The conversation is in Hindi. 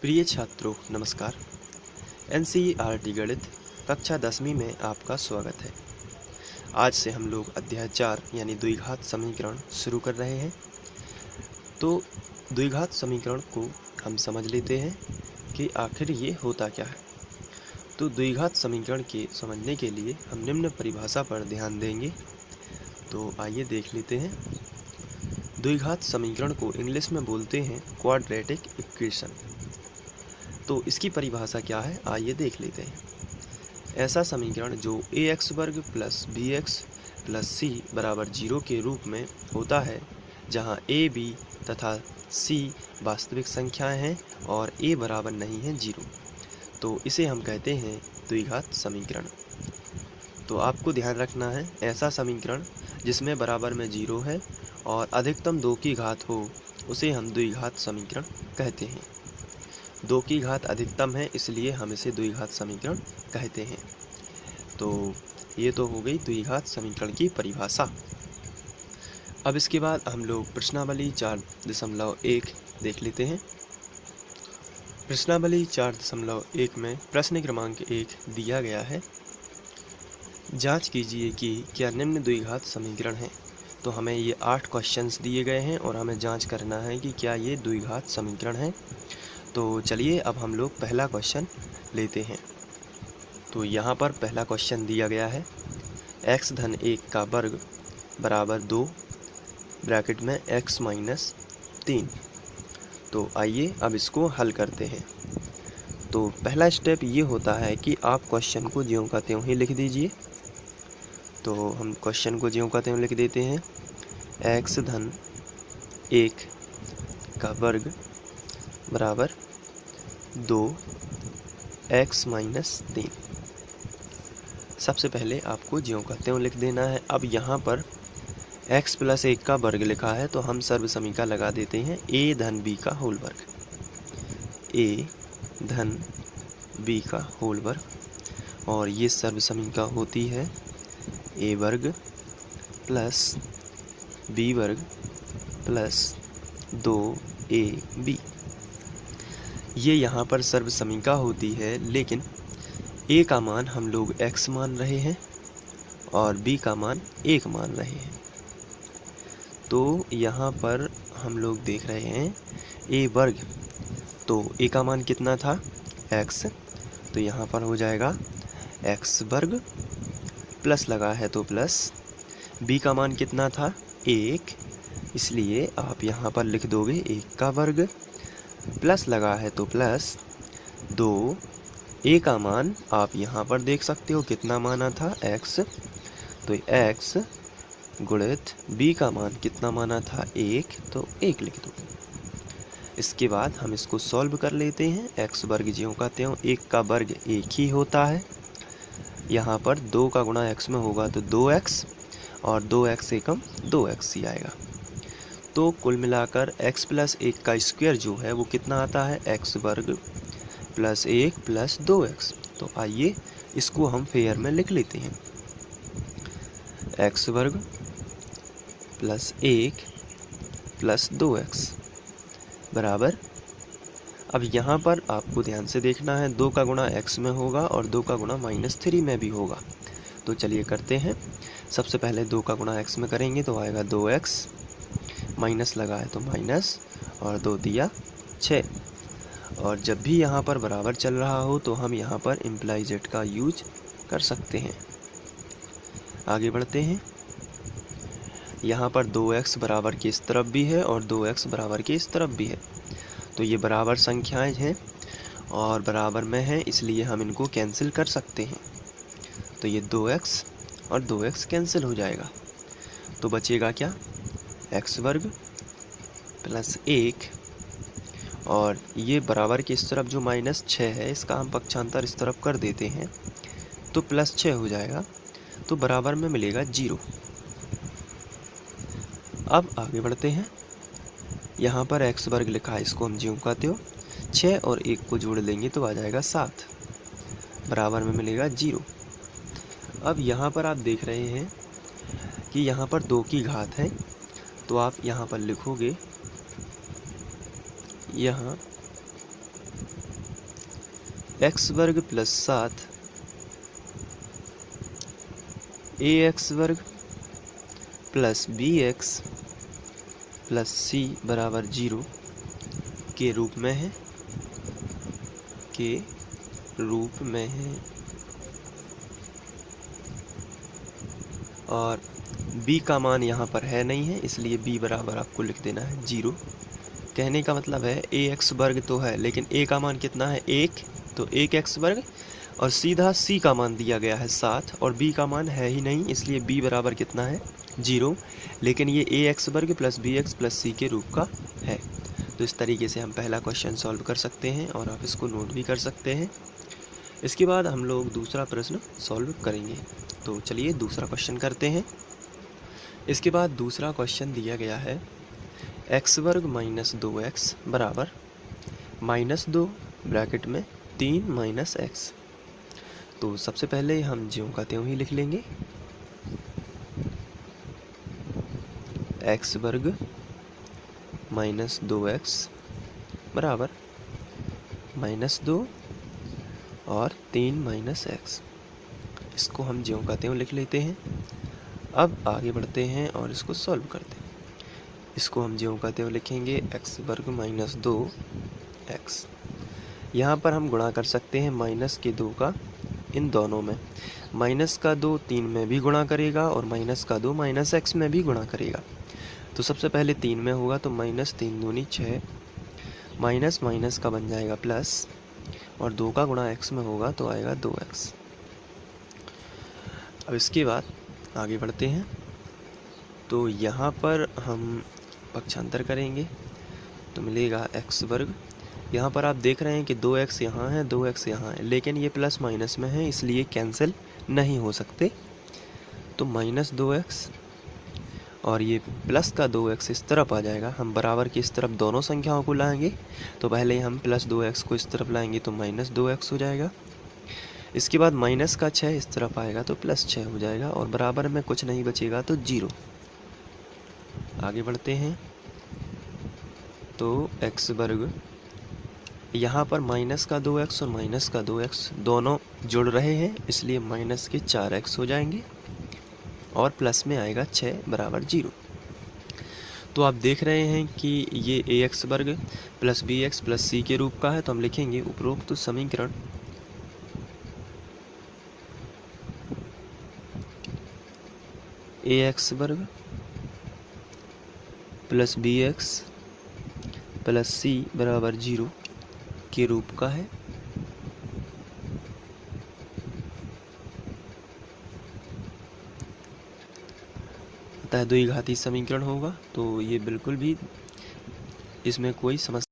प्रिय छात्रों नमस्कार। एनसीईआरटी गणित कक्षा 10वीं में आपका स्वागत है। आज से हम लोग अध्याय 4 यानी द्विघात समीकरण शुरू कर रहे हैं। तो द्विघात समीकरण को हम समझ लेते हैं कि आखिर ये होता क्या है। तो द्विघात समीकरण के समझने के लिए हम निम्न परिभाषा पर ध्यान देंगे। तो आइए देख लेते हैं। द्विघात समीकरण को इंग्लिश में बोलते हैं क्वाड्रेटिक इक्वेशन। तो इसकी परिभाषा क्या है आइए देख लेते हैं। ऐसा समीकरण जो ax वर्ग प्लस bx प्लस c बराबर 0 के रूप में होता है, जहाँ a, b तथा c वास्तविक संख्याएं हैं और a बराबर नहीं है 0, तो इसे हम कहते हैं द्विघात समीकरण। तो आपको ध्यान रखना है, ऐसा समीकरण जिसमें बराबर में 0 है और अधिकतम 2 की घात हो उसे हम द्विघात समीकरण कहते हैं। 2 की घात अधिकतम है इसलिए हम इसे द्विघात समीकरण कहते हैं। तो ये तो हो गई द्विघात समीकरण की परिभाषा। अब इसके बाद हम लोग प्रश्नावली 4.1 देख लेते हैं। प्रश्नावली 4.1 में प्रश्न क्रमांक 1 दिया गया है, जांच कीजिए कि क्या निम्न द्विघात समीकरण है। तो हमें ये 8 क्वेश्चंस दिए गए हैं और हमें जांच करना है कि क्या ये द्विघात समीकरण है। तो चलिए अब हम लोग पहला क्वेश्चन लेते हैं। तो यहाँ पर पहला क्वेश्चन दिया गया है, x धन 1 का वर्ग बराबर 2 ब्रैकेट में x माइनस 3। तो आइए अब इसको हल करते हैं। तो पहला स्टेप ये होता है कि आप क्वेश्चन को ज्यों का त्यों ही लिख दीजिए। तो हम क्वेश्चन को ज्यों का त्यों लिख देते हैं, x धन 1 का वर्ग बराबर 2x माइनस 3। सबसे पहले आपको ज्यों का त्यों लिख देना है। अब यहाँ पर x प्लस 1 का वर्ग लिखा है तो हम सर्व समीका लगा देते हैं a धन b का होल वर्ग, a धन b का होल वर्ग, और ये सर्व समीका होती है a वर्ग प्लस b वर्ग प्लस 2ab। ये यहाँ पर सर्व समीका होती है, लेकिन a का मान हम लोग x मान रहे हैं और b का मान 1 मान रहे हैं। तो यहाँ पर हम लोग देख रहे हैं a वर्ग, तो a का मान कितना था x, तो यहाँ पर हो जाएगा x वर्ग प्लस लगा है तो प्लस, b का मान कितना था 1, इसलिए आप यहाँ पर लिख दोगे 1 का वर्ग प्लस लगा है तो प्लस 2, a का मान आप यहाँ पर देख सकते हो कितना माना था x, तो x गुणित b का मान कितना माना था 1, तो 1 लिख दो। इसके बाद हम इसको सॉल्व कर लेते हैं। x वर्ग ज्यों का त्यों, 1 का वर्ग 1 ही होता है, यहाँ पर 2 का गुणा x में होगा तो 2x और 2x से कम 2x ही आएगा। तो कुल मिलाकर x प्लस 1 का स्क्वायर जो है वो कितना आता है x वर्ग प्लस 1 प्लस 2x। तो आइए इसको हम फेयर में लिख लेते हैं, x वर्ग प्लस 1 प्लस 2x बराबर, अब यहाँ पर आपको ध्यान से देखना है, 2 का गुणा x में होगा और 2 का गुणा -3 में भी होगा। तो चलिए करते हैं। सबसे पहले 2 का गुणा x में करेंगे तो आएगा 2x, माइनस लगा है तो माइनस और 2 दिया 6। और जब भी यहाँ पर बराबर चल रहा हो तो हम यहाँ पर इम्प्लाई जेड का यूज कर सकते हैं। आगे बढ़ते हैं। यहाँ पर 2x बराबर के इस तरफ भी है और 2x बराबर के इस तरफ भी है, तो ये बराबर संख्याएं हैं और बराबर में हैं, इसलिए हम इनको कैंसिल कर सकते हैं। तो ये 2x और 2x कैंसिल हो जाएगा, तो बचेगा क्या x वर्ग प्लस 1, और ये बराबर की इस तरफ जो -6 है इसका हम पक्षांतर इस तरफ कर देते हैं तो +6 हो जाएगा, तो बराबर में मिलेगा 0। अब आगे बढ़ते हैं। यहाँ पर x वर्ग लिखा है, इसको हम ज्यों का त्यों 6 और 1 को जोड़ लेंगे तो आ जाएगा 7, बराबर में मिलेगा 0। अब यहाँ पर आप देख रहे हैं कि यहाँ पर 2 की घात है, तो आप यहाँ पर लिखोगे यहाँ एक्स वर्ग प्लस 7 ए एक्स वर्ग प्लस बी एक्स प्लस सी बराबर 0 के रूप में है, और b का मान यहाँ पर है नहीं है, इसलिए b बराबर आपको लिख देना है 0। कहने का मतलब है ए एक्स वर्ग तो है, लेकिन a का मान कितना है 1, तो 1 एक्स वर्ग, और सीधा c का मान दिया गया है 7 और b का मान है ही नहीं, इसलिए b बराबर कितना है 0। लेकिन ये ए एक्स वर्ग प्लस बी एक्स प्लस सी के रूप का है। तो इस तरीके से हम पहला क्वेश्चन सॉल्व कर सकते हैं और आप इसको नोट भी कर सकते हैं। इसके बाद हम लोग दूसरा प्रश्न सॉल्व करेंगे। तो चलिए दूसरा क्वेश्चन करते हैं। इसके बाद दूसरा क्वेश्चन दिया गया है एक्स वर्ग माइनस 2x बराबर -2 ब्रैकेट में 3 माइनस एक्स। तो सबसे पहले हम ज्यों का त्यों ही लिख लेंगे, एक्स वर्ग माइनस 2x बराबर -2 और 3 माइनस एक्स। इसको हम ज्यों का त्यों लिख लेते हैं। अब आगे बढ़ते हैं और इसको सॉल्व करते हैं। इसको हम ज्यों का त्यों लिखेंगे, एक्स वर्ग माइनस 2x। यहाँ पर हम गुणा कर सकते हैं माइनस के 2 का इन दोनों में। माइनस का 2 3 में भी गुणा करेगा और माइनस का 2 माइनस एक्स में भी गुणा करेगा। तो सबसे पहले 3 में होगा तो माइनस 3 दूनी 6, माइनस माइनस का बन जाएगा प्लस, और 2 का गुणा x में होगा तो आएगा 2x। अब इसके बाद आगे बढ़ते हैं। तो यहाँ पर हम पक्षांतर करेंगे तो मिलेगा x वर्ग। यहाँ पर आप देख रहे हैं कि 2x यहाँ है, 2x यहाँ है, लेकिन ये प्लस माइनस में है इसलिए कैंसिल नहीं हो सकते। तो -2x और ये प्लस का 2x इस तरफ आ जाएगा। हम बराबर की इस तरफ दोनों संख्याओं को लाएंगे, तो पहले हम प्लस 2x को इस तरफ लाएंगे तो -2x हो जाएगा। इसके बाद माइनस का 6 इस तरफ आएगा तो प्लस 6 हो जाएगा, और बराबर में कुछ नहीं बचेगा तो 0। आगे बढ़ते हैं। तो एक्स वर्ग, यहाँ पर माइनस का 2x और माइनस का 2x दोनों जुड़ रहे हैं, इसलिए माइनस के 4x हो जाएंगे और प्लस में आएगा 6 बराबर 0। तो आप देख रहे हैं कि ये ए एक्स वर्ग प्लस बी एक्स प्लस सी के रूप का है, तो हम लिखेंगे उपरोक्त समीकरण ए एक्स वर्ग प्लस बी एक्स प्लस सी बराबर 0 के रूप का है। अतः द्विघाती समीकरण होगा, तो ये बिल्कुल भी इसमें कोई समस्या